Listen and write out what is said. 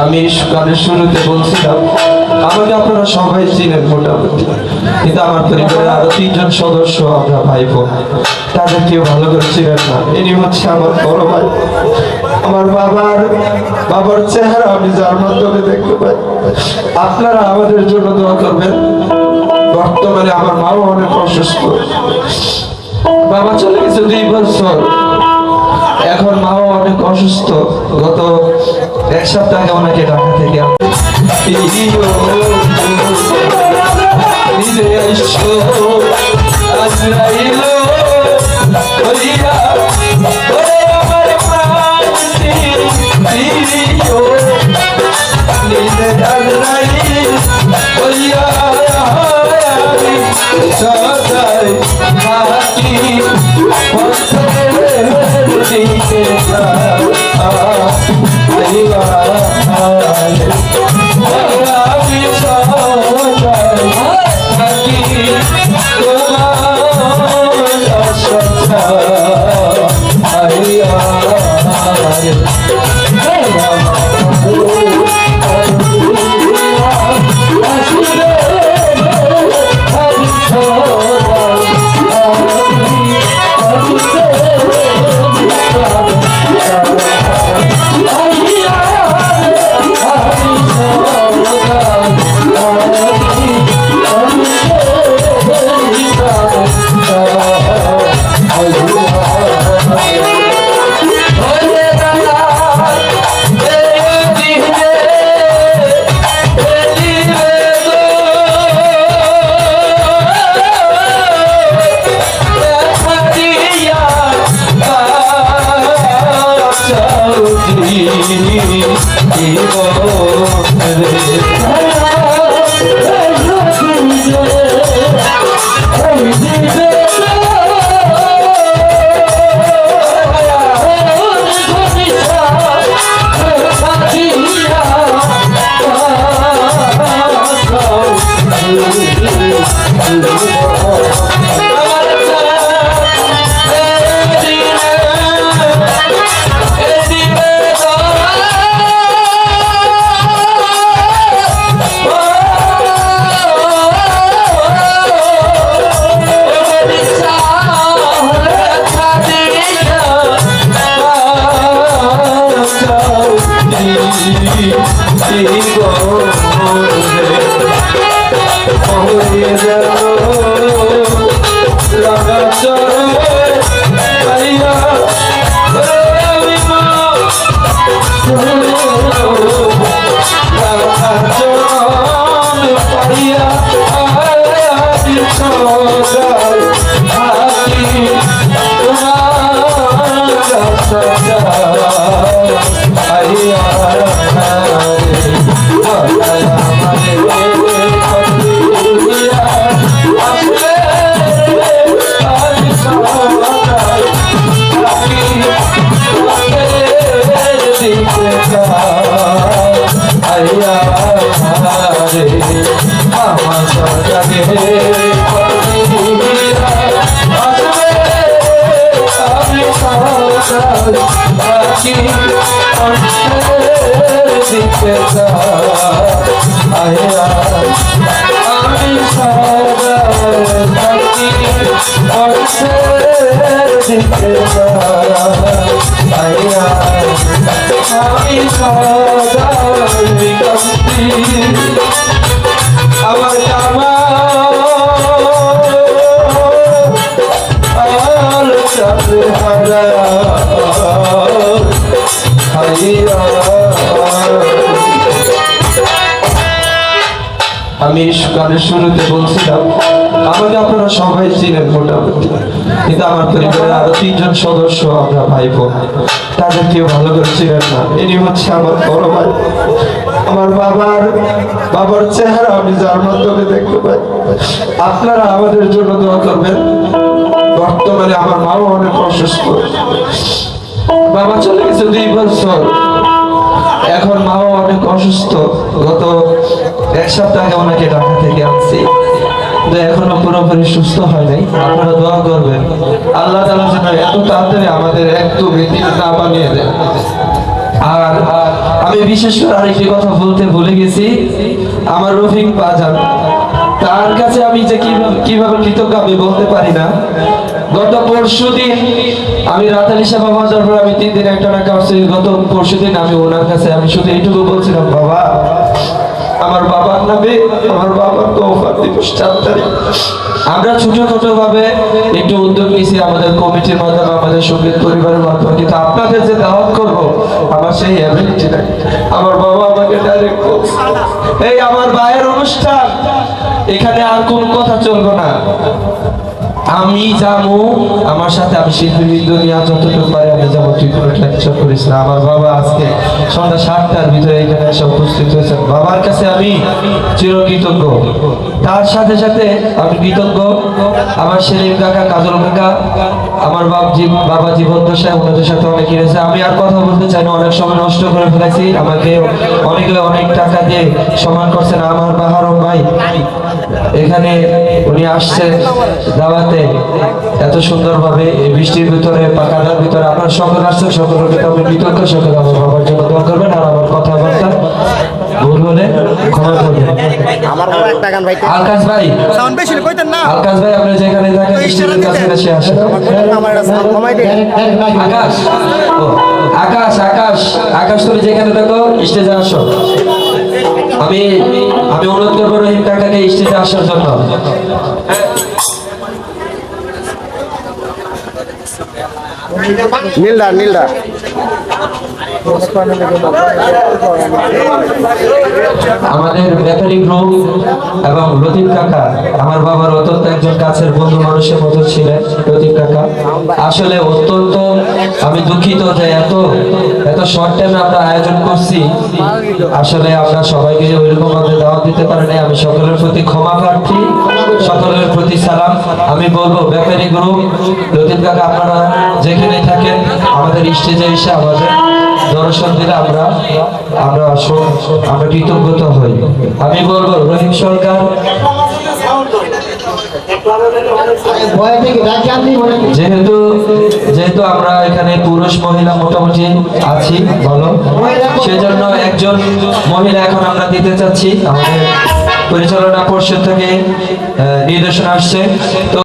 আমি গানের শুরুতে বলছিলাম আমাকে আপনারা সবাই চিনেন মোটামুটি, কিন্তু আমার পরিবারের আরো 3জন সদস্য আমরা ভাই বোন, তাদের কেউ ভালো করে চিনেন না। ইনি হচ্ছে আমার বড় ভাই। আমার বাবার চেহারা আমি যার মাধ্যমে দেখতে পাই। আপনারা আমাদের জন্য দোয়া করবেন। বর্তমানে আমার মাও অনেক অসুস্থ, বাবা চলে গেছে 2 বছর, এখন মাও অনেক অসুস্থ। গত 1 সপ্তাহ আগে ওনাকে ঢাকা থেকে আমার জামা আমি গানের শুরুতে বলছিলাম আমাকে আপনারা সবাই চিনেন মোটামুটি, কিন্তু আমার পরিবারের আরো 3জন সদস্য আমরা ভাই বোন, তাদের কেউ ভালো করে চিনেন না। ইনি হচ্ছে আমার বড় ভাই। আমার বাবার চেহারা আমি যার মাধ্যমে দেখতে পাই। আপনারা আমাদের জন্য দোয়া করবেন। বর্তমানে আমার মাও অনেক অসুস্থ, বাবা চলে গেছে 2 বছর, এখন মাও অনেক অসুস্থ। গত 1 সপ্তাহ আগে ওনাকে ঢাকা থেকে আনছি, এখনো পুরোপুরি সুস্থ হয় নাই। আপনারা দোয়া করবেন আল্লাহ তাআলা যেন এত তাড়াতাড়ি আমাদের একটু ব্যক্তি না বানিয়ে দেন। আর আমি বিশেষ করে আরেকটি কথা বলতে ভুলে গেছি, আমার রফিক বাজার, তার কাছে আমি যে কিভাবে কৃতজ্ঞ আমি বলতে পারি না। গত পরশুদিন আমি রাতালি সেবা বাজার পর আমি 3 দিন একটা না কাটছি। গত পরশুদিন আমি ওনার কাছে আমি শুধু এইটুকু বলছিলাম, বাবা আমার বাবার নামে আমার বাবার তোফা দিবস 4 তারিখ আমরা ছোট ভাবে একটু উদ্যোগ নিয়েছি আমাদের কমিটির মাধ্যমে, আমাদের সঙ্গীত পরিবারের মাধ্যমে, কিন্তু আপনাদের যে দাওয়াত করবো আমার সেই অ্যাবিলিটি নাই। আমার বাবা আমাকে ডাইরেক্ট বলছে, এই আমার ভাইয়ের অনুষ্ঠান, এখানে আর কোন কথা চলবে না, আমি যাবো, আমার সাথে আমি শিল্পীবৃন্দ নিয়ে যতটুকু পারি আমি যাবো, তুই কোনো লেকচার করিস না। আমার বাবা আজকে সন্ধ্যা 7টার ভিতরে এখানে এসে উপস্থিত হয়েছেন। বাবার কাছে আমি চিরকৃতজ্ঞ। তার সাথে সাথে আমি কৃতজ্ঞ আমার সেলিম কাকা, কাজল কাকা, আমার বাবা জীবন দশায় ওনাদের সাথে অনেক কিনেছে। আমি আর কথা বলতে চাই না, অনেক সময় নষ্ট করে ফেলেছি। আমাকে অনেকে অনেক টাকা দিয়ে সম্মান করছেন। আমার বাহারম ভাই এখানে উনি আসছেন দাওয়াতে এত সুন্দরভাবে এই বৃষ্টির ভিতরে কাদার ভিতরে, আপনার সকল আসছেন, সকলকে আমি কৃতজ্ঞ। সকল আমার বাবার জন্য দোয়া করবেন, আর আমার কথাবার্তা ভুল হলে ক্ষমা করবেন। আলকাশ ভাই, আলকাশ ভাই আপনি যেখানে থাকেন বৃষ্টির কাছে আসেন। আকাশ, আকাশ আকাশ আকাশ তুমি যেখানে থাকো স্টেজে আসো। আমি অনুরোধ করবো রহিম কাকাকে স্টেজে আসার জন্য। নীলদা আমাদের ব্যাপারী গ্রুপ এবং লতিফ কাকা আমার বাবার অত্যন্ত একজন কাছের বন্ধু মানুষের মতো ছিলেন। লতিফ কাকা আসলে অত্যন্ত আমি দুঃখিত যে এত শর্ট টাইমে আমরা আয়োজন করছি, আসলে আমরা সবাইকে ওইরকম ভাবে দাওয়াত দিতে পারিনি। আমি সকলের প্রতি ক্ষমা প্রার্থী, সকলের প্রতি সালাম। আমি বলবো ব্যাপারী গ্রুপ, লতিফ কাকা আপনারা যেখানে থাকেন আমাদের স্টেজে এসে আমাদের দর্শন দিলে আমরা কৃতজ্ঞতা হই। আমি বলবো রহিম সরকার, যেহেতু আমরা এখানে পুরুষ মহিলা মোটামুটি আছি বলো, সেজন্য একজন মহিলা এখন আমরা দিতে চাচ্ছি। আমাদের পরিচালনা পর্ষদ থেকে নির্দেশনা আসছে। তো